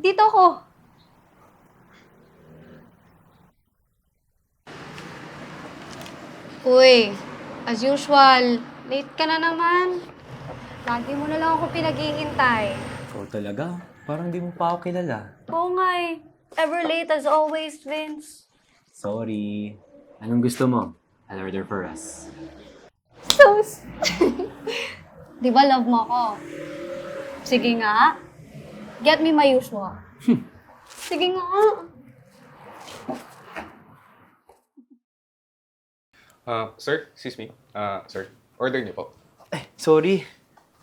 Dito ako. Uy, as usual, late ka na naman. Lagi mo na lang ako pinaghihintay. Ikaw talaga? Parang di mo pa ako kilala. Oo nga eh. Ever late as always, Vince. Sorry. Anong gusto mo? I'll order for us. Sus! Di ba love mo ako? Sige nga. Get me my usual. Sige nga. Sir, excuse me. Sir, order niyo po. Sorry.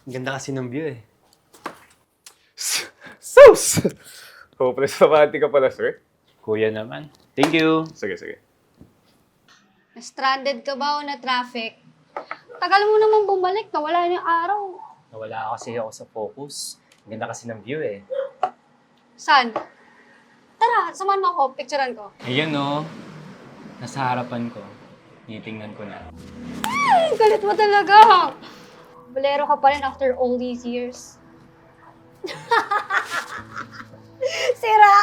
Ang ganda kasi ng view eh. Sus! Hopeless pamati ka pala, sir. Kuya naman. Thank you. Sige, sige. Na-stranded ka ba o na-traffic? Tagal mo naman bumalik, nawala na yung araw. Nawala kasi ako sa focus. Ang ganda kasi ng view eh. Saan? Tara, samahan mo ako, picturean ko. Ayan no. Nasa harapan ko. Titingnan ko na. Ay, galit mo talaga! Bolero ka pa rin after all these years. Sira!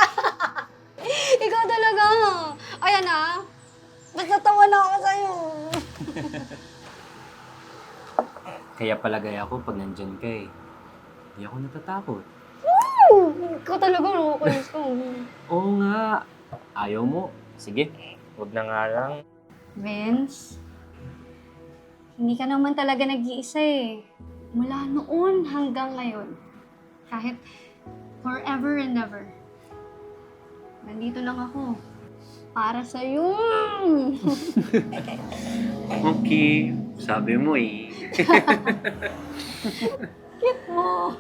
Ikaw talaga! Ayan na! Basta tawa na ako sa'yo. Kaya palagay ako pag nandyan ka eh. Hindi ako natatakot. Ikaw talaga, nakukulis ko. Oo nga. Ayaw mo. Sige. Huwag na nga lang. Vince, hindi ka naman talaga nag-iisa eh. Mula noon hanggang ngayon. Kahit forever and never. Nandito lang ako. Para sa'yo. Okay. Sabi mo eh. Cute mo.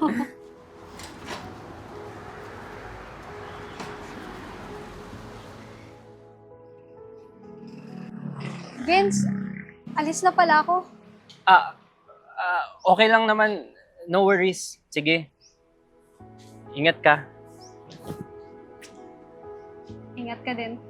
Vince, alis na pala ako. Okay lang naman. No worries. Sige. Ingat ka. Ingat ka din.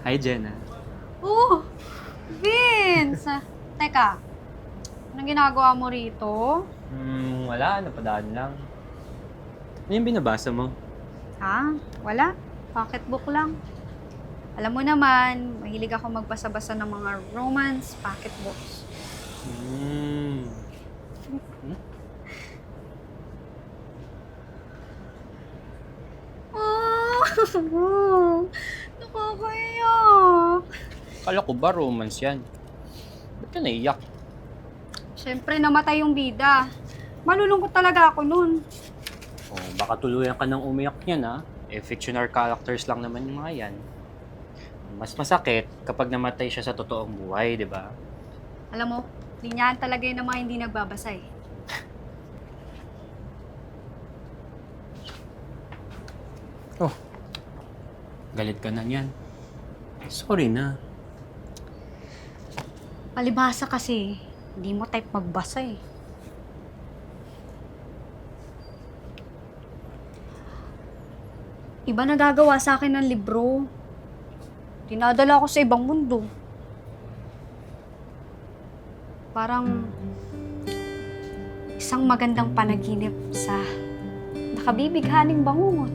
Hi, Jenna. Oh, Vince! Teka, anong ginagawa mo rito? Wala. Napadaan lang. Ano yung binabasa mo? Ha? Wala. Pocketbook lang. Alam mo naman, mahilig ako magbasa-basa ng mga romance pocketbooks. Hmm. Oh, nakakaiyak. Kala ko ba romance yan? Ba't ka naiyak? Siyempre, namatay yung bida. Malulungkot talaga ako nun. Oh, baka tuluyan ka ng umiyak niyan ha? Eh, fictional characters lang naman yung mga yan. Mas masakit kapag namatay siya sa totoong buhay, di ba? Alam mo, linyahan talaga yun ng mga hindi nagbabasa eh. Galit ka na niyan. Sorry na. Palibhasa kasi, hindi mo type magbasa eh. Iba nagagawa sa akin ng libro. Dinadala ko sa ibang mundo. Parang isang magandang panaginip sa nakabibighaning bangungot.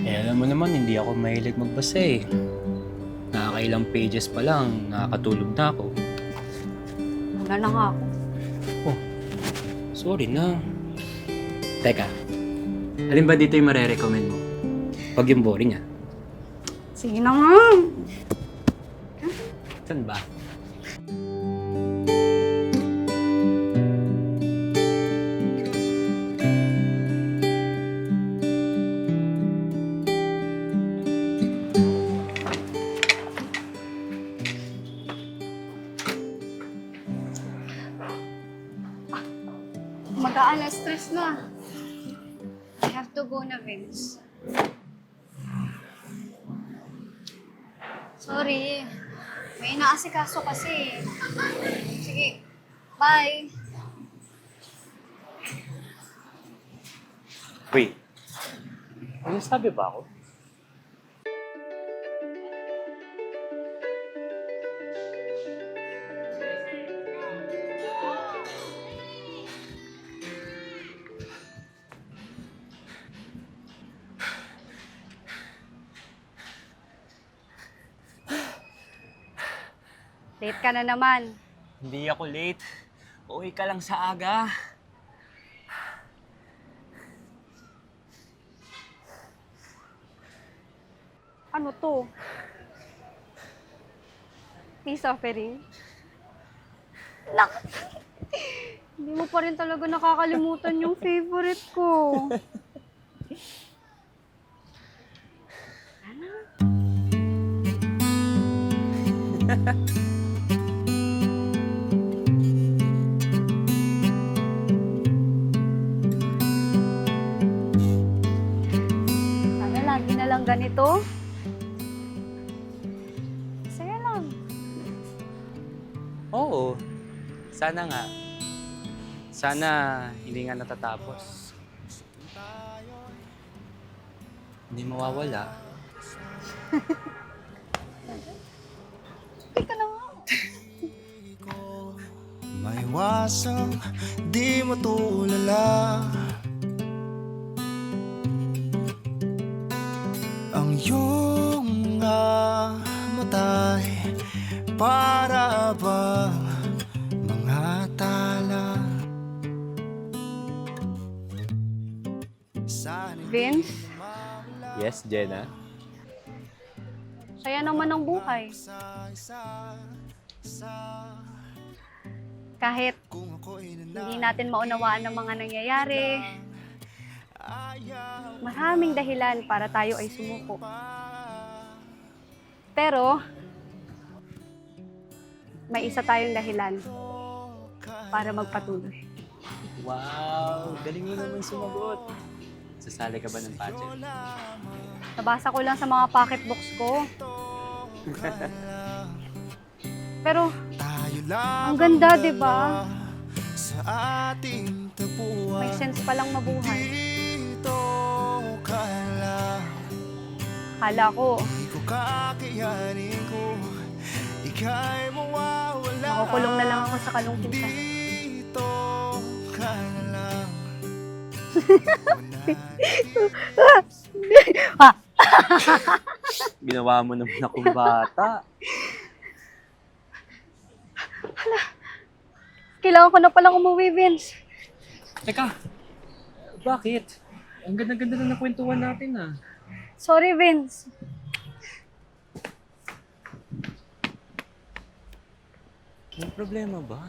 Eh, alam mo naman, hindi ako mahilig magbasa eh. Nakakailang pages pa lang, nakakatulog na ako. Wala na nga ako. Sorry na. Teka, alin ba dito yung marerecommend mo? Pag yung boring ah. Sige na nga. Saan ba? Mag-aalas stress na. I have to go na, Vince. Sorry. May inaasikaso kasi. Sige. Bye. Wait. May sabi ba ako? Late ka na naman. Hindi ako late. Uwi ka lang sa aga. Ano to? Peace offering? Nak! Hindi mo pa rin talaga nakakalimutan yung favorite ko. Sana lagi na lang ganito. Saya lang. Oo. Sana nga. Sana hindi nga natatapos. Hindi mawawala. Teka na nga. May wasang di mo tulala. Ang iyong matay para bang mga tala. Vince, Yes, Jenna? saya naman ang buhay. Kahit hindi natin maunawaan ang mga nangyayari, maraming dahilan para tayo ay sumuko. Pero, may isa tayong dahilan para magpatuloy. Wow! Galing mo naman sumagot. Sasali ka ba ng pageant? Nabasa ko lang sa mga pocketbooks ko. Pero, ang ganda, di ba? Sa ating tagpuan, May sense palang mabuhay. dito ka lang. Kala ko, Di ko kakayanin ko, ika'y mawawala. makukulong na lang ako sa kalungkutan. Dito ka na lang. Ginawa mo naman akong bata. Kailangan ko na palang umuwi, Vince. Teka, bakit? Ang ganda-ganda na nakwentuhan natin ah. Sorry, Vince. May problema ba?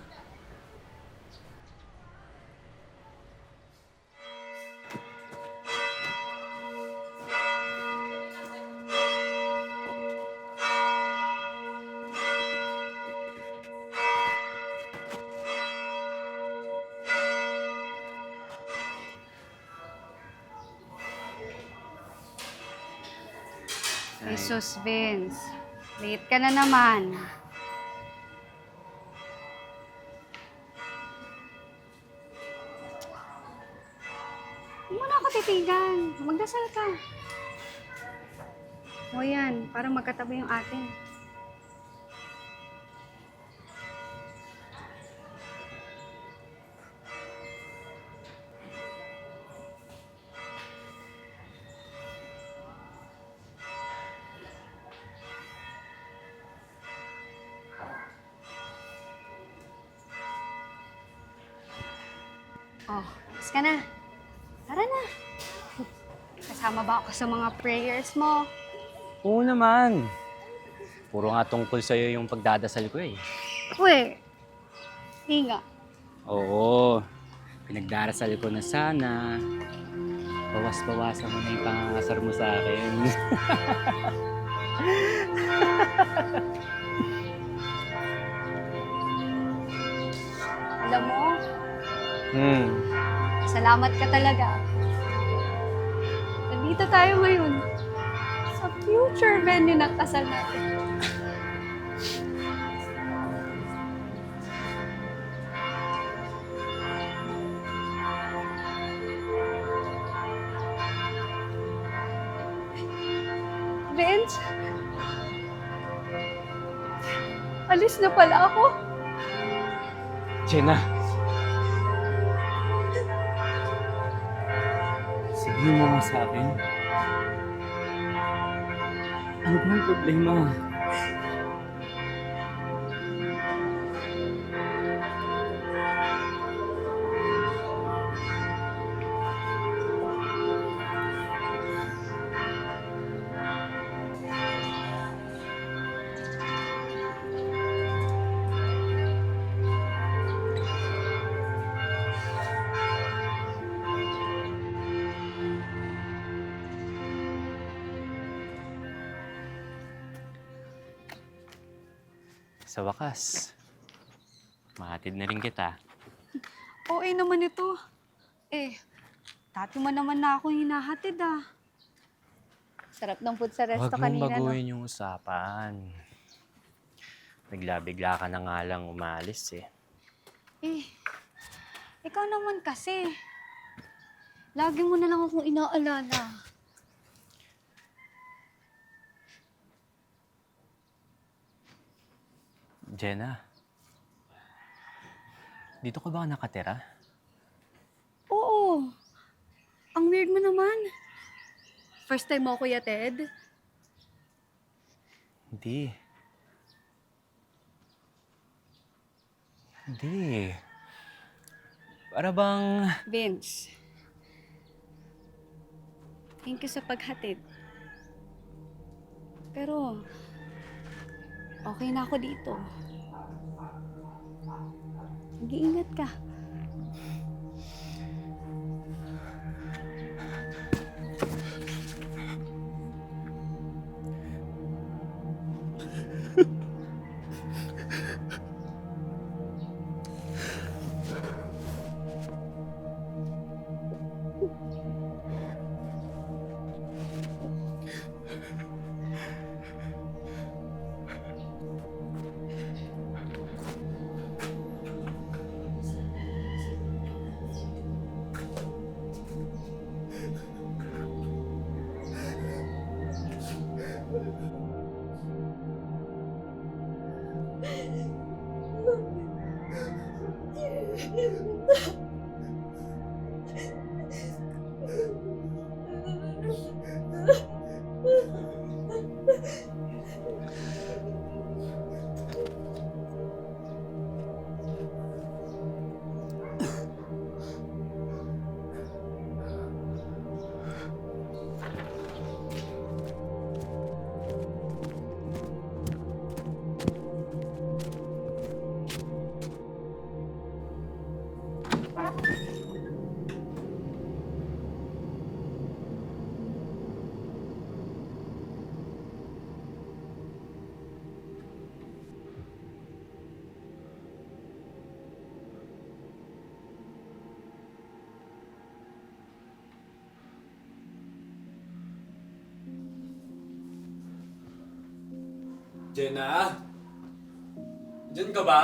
Jesus, Vince. Late ka na naman. Hindi mo na ako titigan. Magdasal ka. O yan, para magkatabi yung atin. Oh, tapos ka na. Tara na. Kasama ba ako sa mga prayers mo? Oo naman. Puro nga tungkol sa'yo yung pagdadasal ko eh. Uy, hindi nga. Oo. Pinagdarasal ko na sana. Bawas-bawasan mo na yung pangangasar mo sa akin. Alam mo, Hmm. salamat ka talaga. Nandito tayo ngayon sa future venue ng kasal natin. Vince? Alis na pala ako. Jenna! Sabihin mo nga sa akin. Ano ba ang problema? Sa wakas, mahatid na rin kita. OA naman ito. Dati mo naman na ako hinahatid ah. Sarap ng food sa resto Huwag mong kanina, no? baguhin yung usapan. Bigla-bigla ka na nga lang umalis eh. Ikaw naman kasi. Lagi mo na lang akong inaalala. Jenna, dito ka ba nakatira? Oo. Ang weird mo naman. First time mo ako yatid? Hindi. Hindi. Para bang... Vince. Thank you sa paghatid. Pero, okay na ako dito. Mag-iingat ka. Jenna? Diyan ka ba?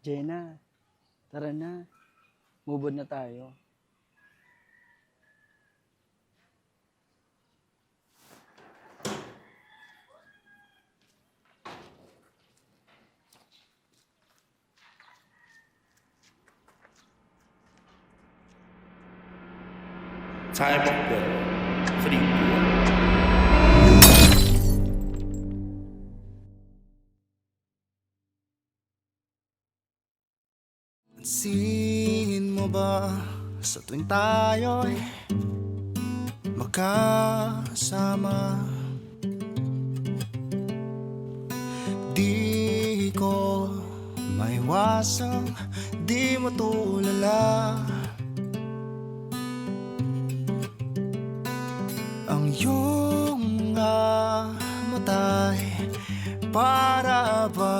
Jenna, tara na. Move on na tayo. Time of the free will. Pansin mo ba sa tuwing tayo'y magkasama? Di ko maiwasang di mo tulala ang iyong matay para ba